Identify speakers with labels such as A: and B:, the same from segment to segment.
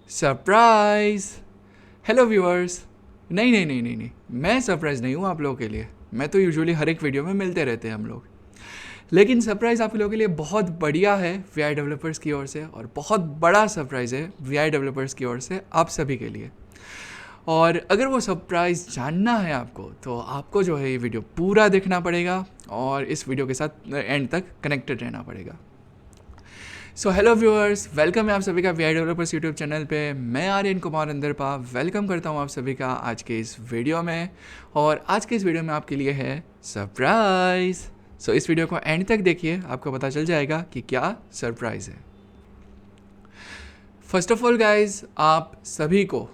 A: Surprise. Hello viewers. नहीं, मैं surprise नहीं हूँ आप लोगों के लिए। मैं तो यूजुअली हर एक वीडियो में मिलते रहते हैं हम लोग। लेकिन सरप्राइज़ आप लोगों के लिए बहुत बढ़िया है वी आई डेवलपर्स की ओर से, और बहुत बड़ा सरप्राइज़ है वी आई डेवलपर्स की ओर से आप सभी के लिए। और अगर वो सरप्राइज़ जानना है आपको तो आपको जो है ये वीडियो पूरा देखना पड़ेगा और इस वीडियो के साथ एंड तक कनेक्टेड रहना पड़ेगा। सो हेलो व्यूअर्स, वेलकम है आप सभी का V I developers YouTube channel पे। मैं आर्यन कुमार अंदरपा वेलकम करता हूँ आप सभी का आज के इस वीडियो में। और आज के इस वीडियो में आपके लिए है सरप्राइज़। सो इस वीडियो को एंड तक देखिए, आपको पता चल जाएगा कि क्या सरप्राइज़ है। फर्स्ट ऑफ ऑल गाइज, आप सभी को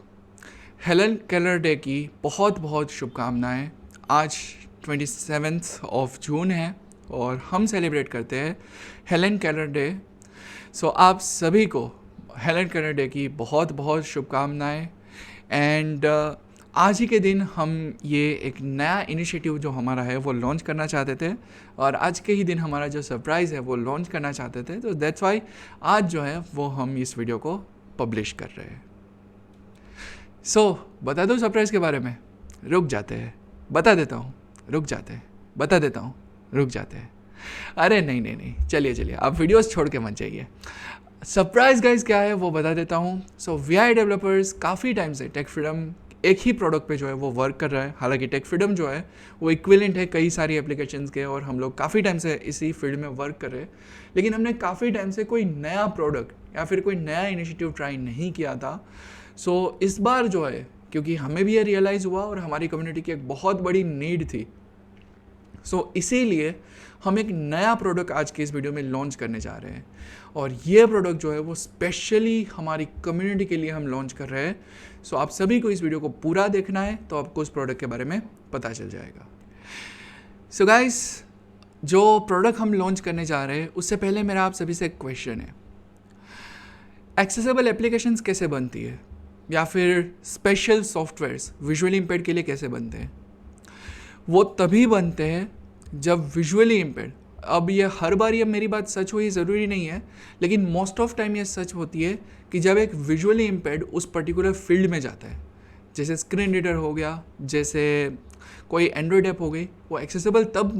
A: हेलन केलर डे की बहुत बहुत शुभकामनाएं। आज 27 ऑफ जून है और हम सेलिब्रेट करते हैं हेलन केलर डे। सो आप सभी को हेलन केलर डे की बहुत बहुत शुभकामनाएं। एंड आज ही के दिन हम ये एक नया इनिशिएटिव जो हमारा है वो लॉन्च करना चाहते थे, और आज के ही दिन हमारा जो सरप्राइज़ है वो लॉन्च करना चाहते थे। तो दैट्स वाई आज जो है वो हम इस वीडियो को पब्लिश कर रहे हैं। सो बता दो सरप्राइज़ के बारे में। रुक जाते हैं, बता देता हूँ। रुक जाते हैं, बता देता हूँ। रुक जाते हैं। अरे नहीं, चलिए आप वीडियोस छोड़ के मत जाइए। सरप्राइज गाइज क्या है वो बता देता हूँ। सो वी आई डेवलपर्स काफ़ी टाइम से टेक फ्रीडम एक ही प्रोडक्ट पे जो है वो वर्क कर रहा है। हालांकि टेक फ्रीडम जो है वो इक्विवेलेंट है कई सारी एप्लीकेशंस के, और हम लोग काफ़ी टाइम से इसी फील्ड में वर्क कर रहे हैं। लेकिन हमने काफ़ी टाइम से कोई नया प्रोडक्ट या फिर कोई नया इनिशिएटिव ट्राई नहीं किया था। सो इस बार जो है, क्योंकि हमें भी ये रियलाइज़ हुआ और हमारी कम्युनिटी की एक बहुत बड़ी नीड थी, सो इसीलिए हम एक नया प्रोडक्ट आज के इस वीडियो में लॉन्च करने जा रहे हैं। और ये प्रोडक्ट जो है वो स्पेशली हमारी कम्युनिटी के लिए हम लॉन्च कर रहे हैं। सो आप सभी को इस वीडियो को पूरा देखना है तो आपको उस प्रोडक्ट के बारे में पता चल जाएगा। सो गाइस, जो प्रोडक्ट हम लॉन्च करने जा रहे हैं उससे पहले मेरा आप सभी से एक क्वेश्चन है। एक्सेसिबल एप्लीकेशंस कैसे बनती है, या फिर स्पेशल सॉफ्टवेयर्स विजुअली इम्पेयर्ड के लिए कैसे बनते हैं? वो तभी बनते हैं जब विजुअली इम्पेयर्ड, अब ये हर बार ये मेरी बात सच हुई ज़रूरी नहीं है, लेकिन मोस्ट ऑफ टाइम ये सच होती है कि जब एक विजुअली इम्पेयर्ड उस पर्टिकुलर फील्ड में जाता है, जैसे स्क्रीन रीडर हो गया, जैसे कोई एंड्रॉयड ऐप हो गई, वो एक्सेसिबल तब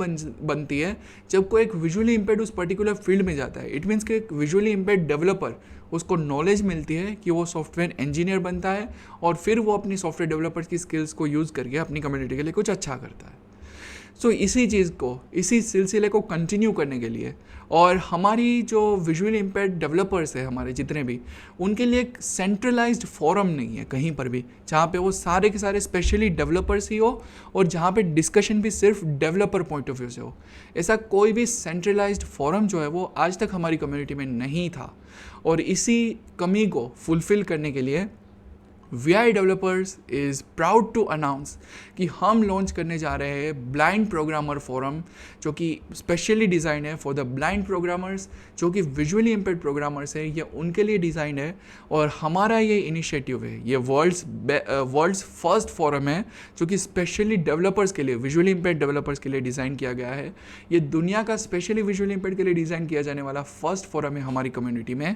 A: बनती है जब कोई एक विजुअली इम्पेयर्ड उस पर्टिकुलर फील्ड में जाता है। इट मीन्स कि एक विजुअली इम्पेयर्ड डेवलपर, उसको नॉलेज मिलती है कि वो सॉफ्टवेयर इंजीनियर बनता है, और फिर वो अपनी सॉफ्टवेयर डेवलपर्स की स्किल्स को यूज़ करके अपनी कम्युनिटी के लिए कुछ अच्छा करता है। सो इसी चीज़ को, इसी सिलसिले को कंटिन्यू करने के लिए, और हमारी जो विजुअली इम्पेयर्ड डेवलपर्स है हमारे जितने भी, उनके लिए एक सेंट्रलाइज्ड फोरम नहीं है कहीं पर भी जहाँ पे वो सारे के सारे स्पेशली डेवलपर्स ही हो, और जहाँ पे डिस्कशन भी सिर्फ डेवलपर पॉइंट ऑफ व्यू से हो। ऐसा कोई भी सेंट्रलाइज्ड फोरम जो है वो आज तक हमारी कम्युनिटी में नहीं था, और इसी कमी को फुलफ़िल करने के लिए V I developers is proud to announce कि हम लॉन्च करने जा रहे हैं ब्लाइंड प्रोग्रामर फोरम, जो कि स्पेशली डिज़ाइन है फॉर द ब्लाइंड प्रोग्रामर्स, जो कि विजुअली इम्पेयर्ड प्रोग्रामर्स है, ये उनके लिए डिज़ाइन है। और हमारा ये इनिशिएटिव है, ये वर्ल्ड्स फर्स्ट फोरम है जो कि स्पेशली डेवलपर्स के लिए, विजुअली इम्पेयर्ड डेवलपर्स के लिए डिज़ाइन किया गया है। ये दुनिया का स्पेशली विजुअली इम्पेयर्ड के लिए डिज़ाइन किया जाने वाला फर्स्ट फोरम है हमारी कम्युनिटी में,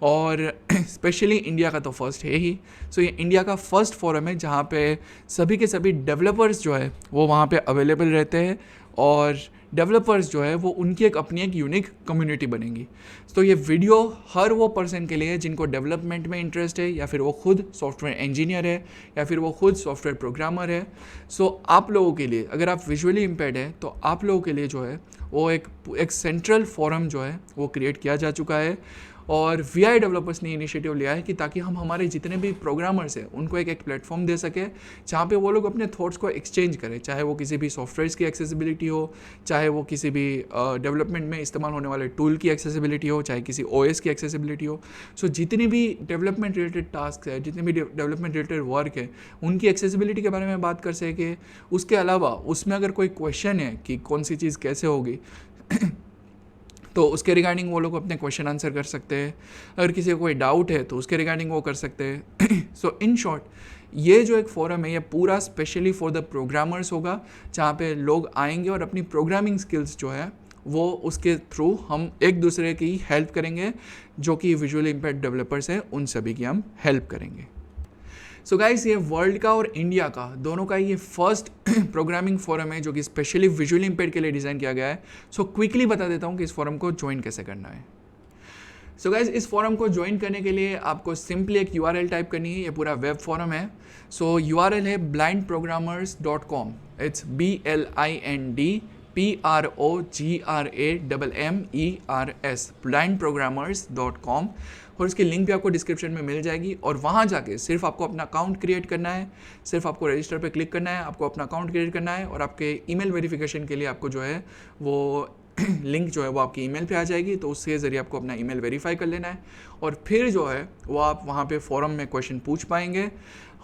A: और स्पेशली इंडिया का तो फर्स्ट है ही। सो ये इंडिया का फर्स्ट फोरम है जहाँ पे सभी के सभी डेवलपर्स जो है वो वहाँ पे अवेलेबल रहते हैं, और डेवलपर्स जो है वो उनकी एक अपनी एक यूनिक कम्युनिटी बनेगी। तो ये वीडियो हर वो पर्सन के लिए है जिनको डेवलपमेंट में इंटरेस्ट है, या फिर वो खुद सॉफ्टवेयर इंजीनियर है, या फिर वो खुद सॉफ्टवेयर प्रोग्रामर है। सो आप लोगों के लिए, अगर आप विजुअली इम्पेयर्ड है तो आप लोगों के लिए जो है वो एक सेंट्रल फोरम जो है वो क्रिएट किया जा चुका है। और वी आई डेवलपर्स ने इनिशिएटिव लिया है कि ताकि हम हमारे जितने भी प्रोग्रामर्स हैं उनको एक प्लेटफॉर्म दे सके जहाँ पे वो लोग अपने थॉट्स को एक्सचेंज करें, चाहे वो किसी भी सॉफ्टवेयर्स की एक्सेसिबिलिटी हो, चाहे वो किसी भी डेवलपमेंट में इस्तेमाल होने वाले टूल की एक्सेसिबिलिटी हो, चाहे किसी ओएस की एक्सेसिबिलिटी हो। सो जितनी भी डेवलपमेंट रिलेटेड टास्क है, जितने भी डेवलपमेंट रिलेटेड वर्क है, उनकी एक्सेसिबिलिटी के बारे में बात कर सके। उसके अलावा उसमें अगर कोई क्वेश्चन है कि कौन सी चीज़ कैसे होगी तो उसके रिगार्डिंग वो लोग अपने क्वेश्चन आंसर कर सकते हैं। अगर किसी को कोई डाउट है तो उसके रिगार्डिंग वो कर सकते हैं। सो इन शॉर्ट, ये जो एक फोरम है ये पूरा स्पेशली फॉर द प्रोग्रामर्स होगा, जहाँ पे लोग आएंगे और अपनी प्रोग्रामिंग स्किल्स जो है वो उसके थ्रू हम एक दूसरे की हेल्प करेंगे, जो कि विजुअली इम्पेयर्ड डेवलपर्स हैं उन सभी की हम हेल्प करेंगे। सो गाइस, ये वर्ल्ड का और इंडिया का दोनों का ये फर्स्ट प्रोग्रामिंग फोरम है जो कि स्पेशली विजुअली इम्पेयर्ड के लिए डिज़ाइन किया गया है। सो क्विकली बता देता हूँ कि इस फोरम को ज्वाइन कैसे करना है। सो गाइज, इस फोरम को ज्वाइन करने के लिए आपको सिंपली एक URL टाइप करनी है। ये पूरा वेब फोरम है। सो URL है blindprogrammers.com। It's BLINDPROGRAMMERS blindprogrammers.com। और उसकी लिंक भी आपको डिस्क्रिप्शन में मिल जाएगी। और वहाँ जाके सिर्फ आपको अपना अकाउंट क्रिएट करना है, सिर्फ आपको रजिस्टर पे क्लिक करना है, आपको अपना अकाउंट क्रिएट करना है और आपके ईमेल वेरिफिकेशन के लिए आपको जो है वो लिंक जो है वो आपकी ईमेल पे आ जाएगी। तो उसके ज़रिए आपको अपना ईमेल वेरीफाई कर लेना है और फिर जो है वो आप वहाँ पे फोरम में क्वेश्चन पूछ पाएंगे।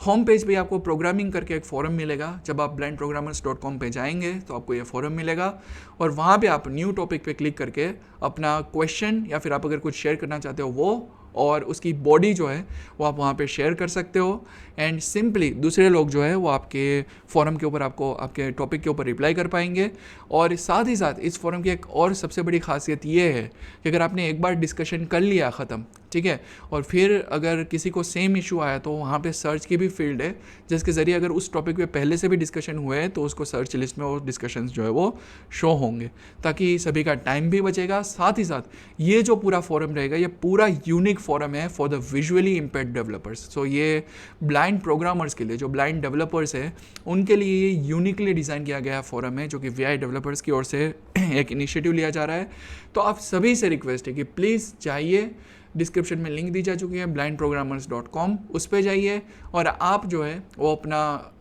A: होम पेज पे आपको प्रोग्रामिंग करके एक फोरम मिलेगा। जब आप blindprogrammers.com पे जाएंगे तो आपको ये फोरम मिलेगा और वहाँ पे आप न्यू टॉपिक पे क्लिक करके अपना क्वेश्चन या फिर आप अगर कुछ शेयर करना चाहते हो वो और उसकी बॉडी जो है वो आप वहाँ पे शेयर कर सकते हो। एंड सिंपली दूसरे लोग जो है वो आपके फोरम के ऊपर आपको आपके टॉपिक के ऊपर रिप्लाई कर पाएंगे। और साथ ही साथ इस फोरम की एक और सबसे बड़ी खासियत ये है कि अगर आपने एक बार डिस्कशन कर लिया ख़त्म, ठीक है, और फिर अगर किसी को सेम इशू आया तो वहाँ पे सर्च की भी फील्ड है जिसके ज़रिए अगर उस टॉपिक पे पहले से भी डिस्कशन हुए हैं तो उसको सर्च लिस्ट में वो डिस्कशंस जो है वो शो होंगे, ताकि सभी का टाइम भी बचेगा। साथ ही साथ ये जो पूरा फोरम रहेगा ये पूरा यूनिक फोरम है for the visually impaired developers. So ये ब्लाइंड प्रोग्रामर्स के लिए, जो ब्लाइंड डेवलपर्स हैं उनके लिए ये यूनिकली डिज़ाइन किया गया फोरम है, जो कि VI डेवलपर्स की ओर से एक इनिशिएटिव लिया जा रहा है। तो आप सभी से रिक्वेस्ट है कि प्लीज़ जाइए, डिस्क्रिप्शन में लिंक दी जा चुकी है blindprogrammers.com, उस पर जाइए और आप जो है वो अपना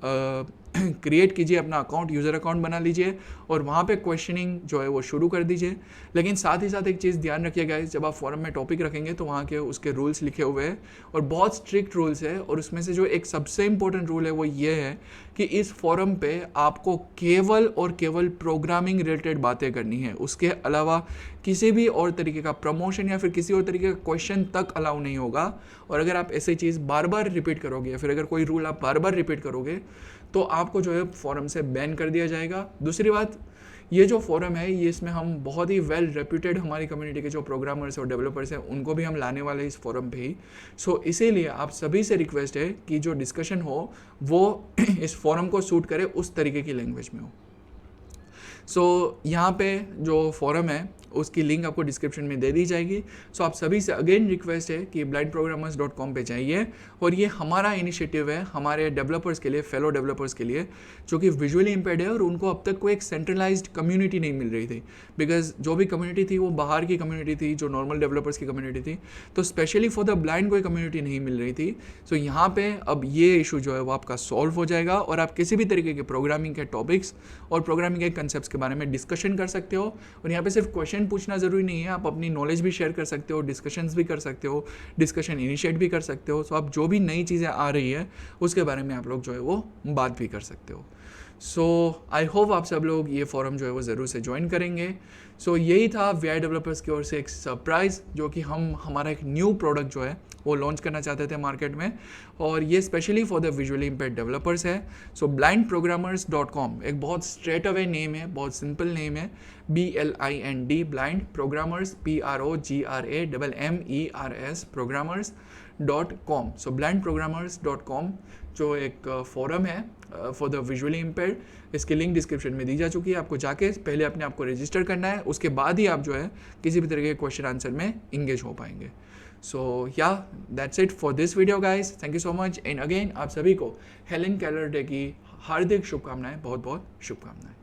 A: क्रिएट कीजिए, अपना अकाउंट, यूज़र अकाउंट बना लीजिए और वहाँ पे क्वेश्चनिंग जो है वो शुरू कर दीजिए। लेकिन साथ ही साथ एक चीज़ ध्यान रखिएगा, जब आप फोरम में टॉपिक रखेंगे तो वहाँ के उसके रूल्स लिखे हुए हैं और बहुत स्ट्रिक्ट रूल्स है। और उसमें से जो एक सबसे इम्पोर्टेंट रूल है वो ये है कि इस फोरम पे आपको केवल और केवल प्रोग्रामिंग रिलेटेड बातें करनी है। उसके अलावा किसी भी और तरीके का प्रमोशन या फिर किसी और तरीके का क्वेश्चन तक अलाउ नहीं होगा। और अगर आप ऐसी चीज़ बार बार रिपीट करोगे या फिर अगर कोई रूल आप बार बार रिपीट करोगे तो आपको जो है फोरम से बैन कर दिया जाएगा। दूसरी बात, ये जो फोरम है ये इसमें हम बहुत ही वेल रेप्यूटेड हमारी कम्युनिटी के जो प्रोग्रामर्स और डेवलपर्स हैं उनको भी हम लाने वाले हैं इस फोरम पे ही। सो इसीलिए आप सभी से रिक्वेस्ट है कि जो डिस्कशन हो वो इस फोरम को सूट करे, उस तरीके की लैंग्वेज में हो। सो यहाँ पे जो फोरम है उसकी लिंक आपको डिस्क्रिप्शन में दे दी जाएगी। सो आप सभी से अगेन रिक्वेस्ट है कि blindprogrammers.com पे जाइए और ये हमारा इनिशिएटिव है हमारे डेवलपर्स के लिए, फेलो डेवलपर्स के लिए जो कि विजुअली इम्पेयर्ड है और उनको अब तक कोई एक सेंट्रलाइज्ड कम्युनिटी नहीं मिल रही थी। बिकॉज जो भी कम्युनिटी थी वो बाहर की कम्युनिटी थी, जो नॉर्मल डेवलपर्स की कम्युनिटी थी, तो स्पेशली फॉर द ब्लाइंड कोई कम्युनिटी नहीं मिल रही थी। सो यहाँ पे अब ये इशू जो है वो आपका सॉल्व हो जाएगा और आप किसी भी तरीके के प्रोग्रामिंग के टॉपिक्स और प्रोग्रामिंग के कंसेप्ट्स के बारे में डिस्कशन कर सकते हो। और यहाँ पे सिर्फ क्वेश्चन पूछना ज़रूरी नहीं है, आप अपनी नॉलेज भी शेयर कर सकते हो, डिस्कशंस भी कर सकते हो, डिस्कशन इनिशिएट भी कर सकते हो। सो आप जो भी नई चीज़ें आ रही है उसके बारे में आप लोग जो है वो बात भी कर सकते हो। सो आई होप आप सब लोग ये फोरम जो है वो ज़रूर से ज्वाइन करेंगे। सो यही था VI डेवलपर्स की ओर से एक सरप्राइज़, जो कि हम हमारा एक न्यू प्रोडक्ट जो है वो लॉन्च करना चाहते थे मार्केट में और ये specially for the visually impaired developers है। सो blindprogrammers.com एक बहुत स्ट्रेट अवे नेम है, बहुत सिंपल नेम है, BLIND blind programmers PROGRAMMERS programmers.com। सो blindprogrammers.com जो एक फोरम है फॉर द विजुअली इम्पेयर्ड, इसकी लिंक डिस्क्रिप्शन में दी जा चुकी है। आपको जाके पहले अपने आप को रजिस्टर करना है, उसके बाद ही आप जो है किसी भी तरह के क्वेश्चन आंसर में इंगेज हो पाएंगे। सो या that's it for this video guys, thank you so much and again आप सभी को हेलेन केलर डे की हार्दिक शुभकामनाएं, बहुत बहुत शुभकामनाएं।